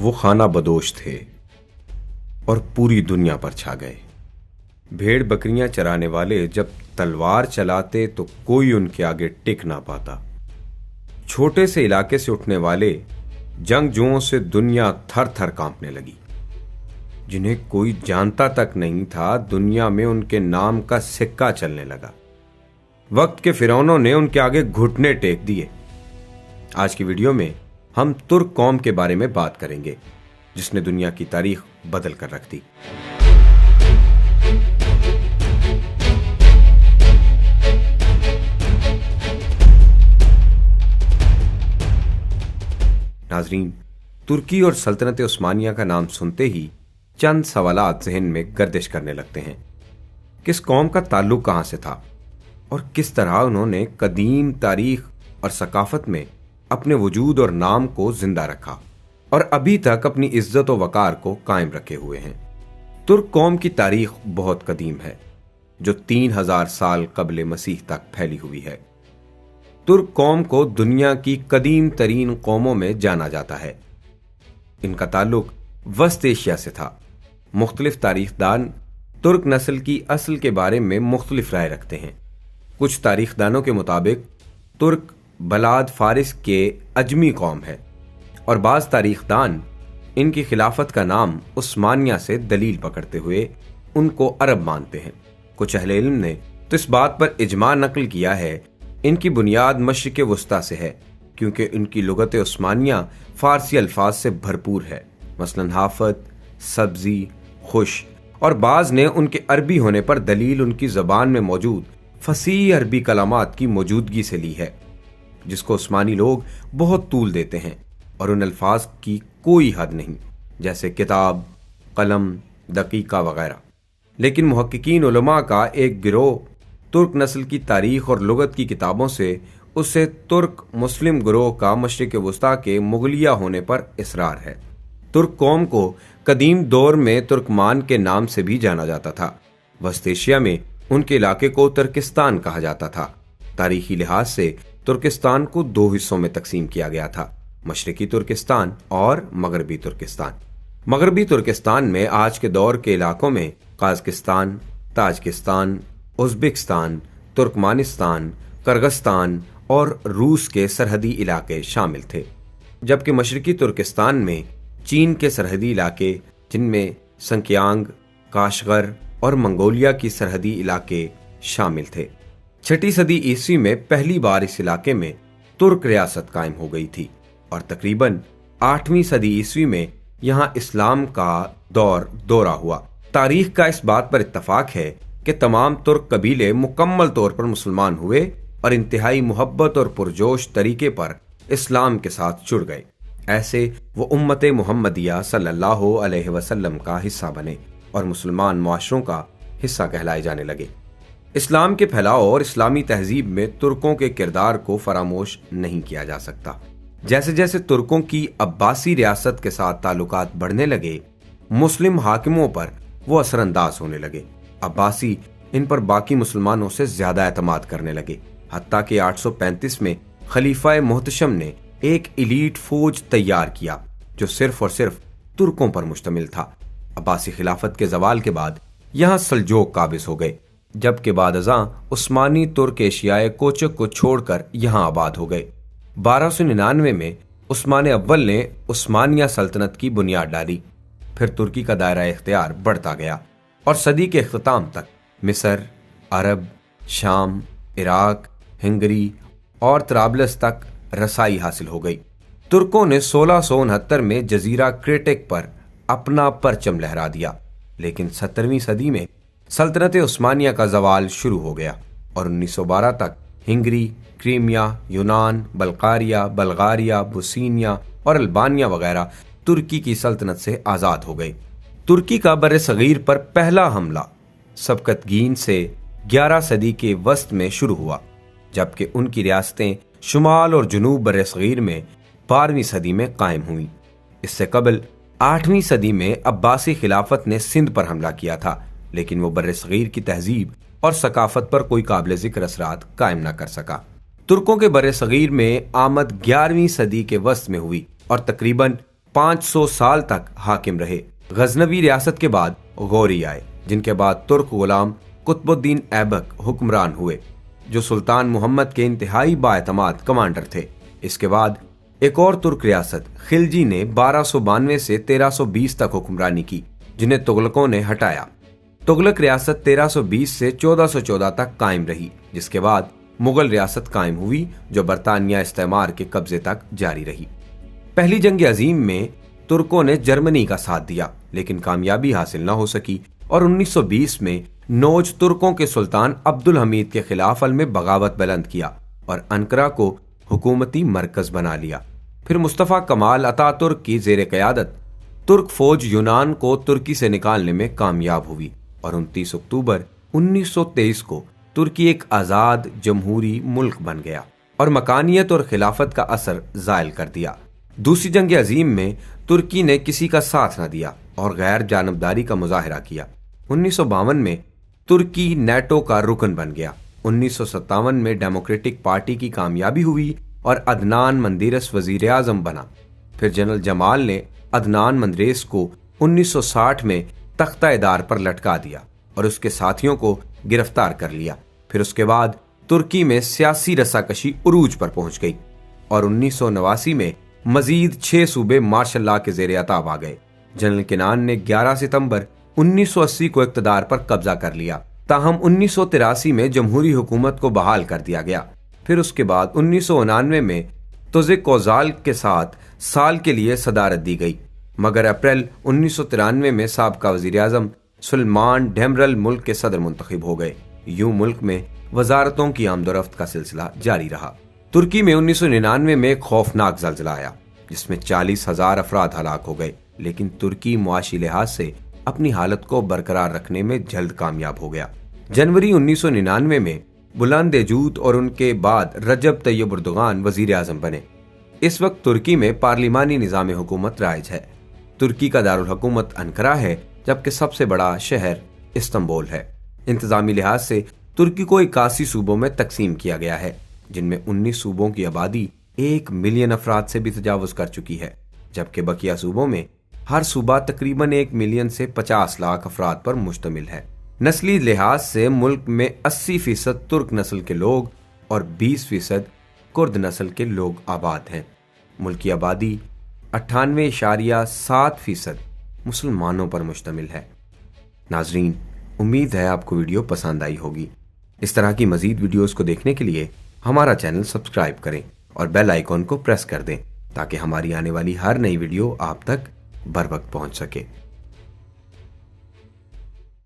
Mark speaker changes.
Speaker 1: وہ खाना बदोश थे और पूरी दुनिया पर छा गए। भेड़ बकरियां चराने वाले जब तलवार चलाते तो कोई उनके आगे टिक ना पाता। छोटे से इलाके से उठने वाले जंगजुओं से दुनिया थर थर कांपने लगी। जिन्हें कोई जानता तक नहीं था, दुनिया में उनके नाम का सिक्का चलने लगा। वक्त के फिरौनों ने उनके आगे घुटने टेक दिए। आज की वीडियो में हम तुर्क कौम के बारे में बात करेंगे, जिसने दुनिया की तारीख बदल कर रख दी। नाजरीन, तुर्की और सल्तनत उस्मानिया का नाम सुनते ही चंद सवालात ज़हन में गर्दिश करने लगते हैं। किस कौम का ताल्लुक कहां से था और किस तरह उन्होंने कदीम तारीख और सकाफत में अपने वजूद और नाम को जिंदा रखा और अभी तक अपनी इज्जत और वकार को कायम रखे हुए हैं। तुर्क कौम की तारीख बहुत कदीम है, जो 3000 साल कबले मसीह तक फैली हुई है। तुर्क कौम को दुनिया की कदीम तरीन कौमों में जाना जाता है। इनका ताल्लुक वस्त एशिया से था। मुख्तलिफ तारीखदान तुर्क नस्ल की असल के बारे में मुख्तलिफ राय रखते हैं। कुछ तारीखदानों के मुताबिक तुर्क बलाद फारिस के अजमी कौम है और बाज़ तारीखदान इनकी खिलाफत का नाम उस्मानिया से दलील पकड़ते हुए उनको अरब मानते हैं। कुछ अहले इल्म ने तो इस बात पर इजमा नकल किया है इनकी बुनियाद मशरिक़ वस्ता से है, क्योंकि इनकी लुगत उस्मानिया फारसी अल्फाज से भरपूर है, मसलन हाफत, सब्जी, खुश, और बाज़ ने उनके अरबी होने पर दलील उनकी ज़बान में मौजूद फसीह अरबी कलामात की मौजूदगी से ली है, जिसको उस्मानी लोग बहुत तूल देते हैं और उन अल्फाज की कोई हद नहीं, जैसे किताब, कलम, दकीका वगैरह। लेकिन मुहक्किकीन उलमा का एक गिरोह तुर्क नस्ल की तारीख और लुगत की किताबों से उसे तुर्क मुस्लिम गिरोह का मशरिक़ वस्ता के मुगलिया होने पर इसरार है। तुर्क कौम को कदीम दौर में तुर्कमान के नाम से भी जाना जाता था। वस्त एशिया में उनके इलाके को तुर्किस्तान कहा जाता था। तारीखी लिहाज से तुर्किस्तान को दो हिस्सों में तकसीम किया गया था, मशरिकी तुर्किस्तान और मगरबी तुर्किस्तान। मगरबी तुर्किस्तान में आज के दौर के इलाकों में काज़किस्तान, ताजिकिस्तान, उज़्बेकिस्तान, तुर्कमानिस्तान, किर्गिस्तान और रूस के सरहदी इलाके शामिल थे, जबकि मशरिकी तुर्किस्तान में चीन के सरहदी इलाके, जिनमें संक्यांग, काशगर और मंगोलिया की सरहदी इलाके शामिल थे। 6ठी सदी ईस्वी में पहली बार इस इलाके में तुर्क रियासत कायम हो गई थी और तकरीबन 8वीं सदी ईस्वी में यहाँ इस्लाम का दौरा हुआ। तारीख का इस बात पर इत्तफाक है कि तमाम तुर्क कबीले मुकम्मल तौर पर मुसलमान हुए और इंतहाई मोहब्बत और पुरजोश तरीके पर इस्लाम के साथ जुड़ गए। ऐसे वो उम्मत मुहम्मदिया सल्लल्लाहु अलैहि वसल्लम का हिस्सा बने और मुसलमान मुआशरों का हिस्सा कहलाए जाने लगे। इस्लाम के फैलाव और इस्लामी तहजीब में तुर्कों के किरदार को फरामोश नहीं किया जा सकता। जैसे जैसे तुर्कों की अब्बासी रियासत के साथ ताल्लुकात बढ़ने लगे, मुस्लिम हाकिमों पर वो असरअंदाज होने लगे। अब्बासी इन पर बाकी मुसलमानों से ज्यादा एतमाद करने लगे, हत्ता कि 835 में खलीफा मुहतशम ने एक इलीट फौज तैयार किया जो सिर्फ और सिर्फ तुर्कों पर मुश्तमिल था। अब्बासी खिलाफत के जवाल के बाद यहाँ सल्जोक काबिज हो गए, जबकि बाद अज़ां उस्मानी तुर्क एशियाए कोचक को छोड़कर यहाँ आबाद हो गए। 1299 में उस्मान अव्वल ने उस्मानिया सल्तनत की बुनियाद डाली। फिर तुर्की का दायरा इख्तियार बढ़ता गया और सदी के इख्तिताम तक मिस्र, अरब, शाम, इराक, हंगरी और तराबलस तक रसाई हासिल हो गई। तुर्कों ने 1669 में जजीरा क्रेटिक पर अपना परचम लहरा दिया, लेकिन 17वीं सदी में सल्तनत उस्मानिया का जवाल शुरू हो गया और 1912 तक हिंगरी, क्रीमिया, यूनान, बल्गारिया, बुसीनिया और अल्बानिया वगैरह तुर्की की सल्तनत से आज़ाद हो गए। तुर्की का बर सगीर पर पहला हमला सबकतगीन से 11 सदी के वस्त में शुरू हुआ, जबकि उनकी रियासतें शुमाल और जनूब बर सगीर में 12वीं सदी में कायम हुई। इससे कबल 8वीं सदी में अब्बासी खिलाफत ने सिंध पर हमला किया था, लेकिन वो बर सगीर की तहजीब और सकाफत पर कोई काबिल जिक्र असरात कायम न कर सका। तुर्कों के बर सगीर में आमद 11वीं सदी के वस्त में हुई और तकरीबन 500 سال تک حاکم رہے۔ غزنوی ریاست کے بعد غوری آئے، جن کے بعد ترک غلام قطب الدین ایبک حکمران ہوئے، جو سلطان محمد کے انتہائی بااعتماد کمانڈر تھے۔ اس کے بعد ایک اور ترک ریاست خلجی نے 1292 سے 1320 تک حکمرانی کی، جنہیں تغلقوں نے ہٹایا۔ تغلق ریاست 1320 سے 1414 تک قائم رہی، جس کے بعد مغل ریاست قائم ہوئی، جو برطانیہ استعمار کے قبضے تک جاری رہی۔ پہلی جنگ عظیم میں ترکوں نے جرمنی کا ساتھ دیا، لیکن کامیابی حاصل نہ ہو سکی اور 1920 میں نوج ترکوں کے سلطان عبد الحمید کے خلاف میں بغاوت بلند کیا اور انقرہ کو حکومتی مرکز بنا لیا۔ پھر مصطفیٰ کمال اتا ترک کی زیر قیادت ترک فوج یونان کو ترکی سے نکالنے میں کامیاب ہوئی اور 29 اکتوبر 1923 کو ترکی ایک آزاد جمہوری ملک بن گیا اور مکانیت اور خلافت کا اثر زائل کر دیا۔ دوسری جنگ عظیم میں ترکی نے کسی کا ساتھ نہ دیا اور غیر جانبداری کا مظاہرہ کیا۔ 1952 میں ترکی نیٹو کا رکن بن گیا۔ 1957 میں ڈیموکریٹک پارٹی کی کامیابی ہوئی اور عدنان مندیرس وزیر اعظم بنا۔ پھر جنرل جمال نے عدنان مندریس کو 1960 میں تختہ ادار پر لٹکا دیا اور اس کے ساتھیوں کو گرفتار کر لیا۔ پھر اس کے بعد ترکی میں سیاسی رساکشی عروج پر پہنچ گئی اور 1989 میں مزید 6 صوبے مارشل لا کے زیر اطاع آ گئے۔ جنرل کینان نے 11 ستمبر 1980 کو اقتدار پر قبضہ کر لیا، تاہم 1983 میں جمہوری حکومت کو بحال کر دیا گیا۔ پھر اس کے بعد 1999 میں توزک اوزال کے ساتھ سال کے لیے صدارت دی گئی، مگر اپریل 1993 میں سابقہ وزیر اعظم سلمان ڈیمرل ملک کے صدر منتخب ہو گئے۔ یوں ملک میں وزارتوں کی آمد و رفت کا سلسلہ جاری رہا۔ ترکی میں 1999 میں ایک خوفناک زلزلہ آیا جس میں 40,000 افراد ہلاک ہو گئے، لیکن ترکی معاشی لحاظ سے اپنی حالت کو برقرار رکھنے میں جلد کامیاب ہو گیا۔ جنوری 1999 میں بلند جود اور ان کے بعد رجب طیب اردوغان وزیر اعظم بنے۔ اس وقت ترکی میں پارلیمانی نظام حکومت رائج ہے۔ ترکی کا دارالحکومت انقرہ ہے، جبکہ سب سے بڑا شہر استنبول ہے۔ انتظامی لحاظ سے ترکی کو 81 صوبوں میں تقسیم کیا گیا ہے، جن میں 19 صوبوں کی آبادی 1 ملین افراد سے بھی تجاوز کر چکی ہے، جبکہ بقیہ صوبوں میں ہر صوبہ تقریباً 1 ملین سے 50 لاکھ افراد پر مشتمل ہے۔ نسلی لحاظ سے ملک میں 80% ترک نسل کے لوگ اور 20% کرد نسل کے لوگ آباد ہیں۔ ملک کی آبادی 98.7% مسلمانوں پر مشتمل ہے۔ ناظرین، امید ہے آپ کو ویڈیو پسند آئی ہوگی۔ اس طرح کی مزید ویڈیوز کو دیکھنے کے لیے ہمارا چینل سبسکرائب کریں اور بیل آئیکن کو پریس کر دیں تاکہ ہماری آنے والی ہر نئی ویڈیو آپ تک بر وقت پہنچ سکے۔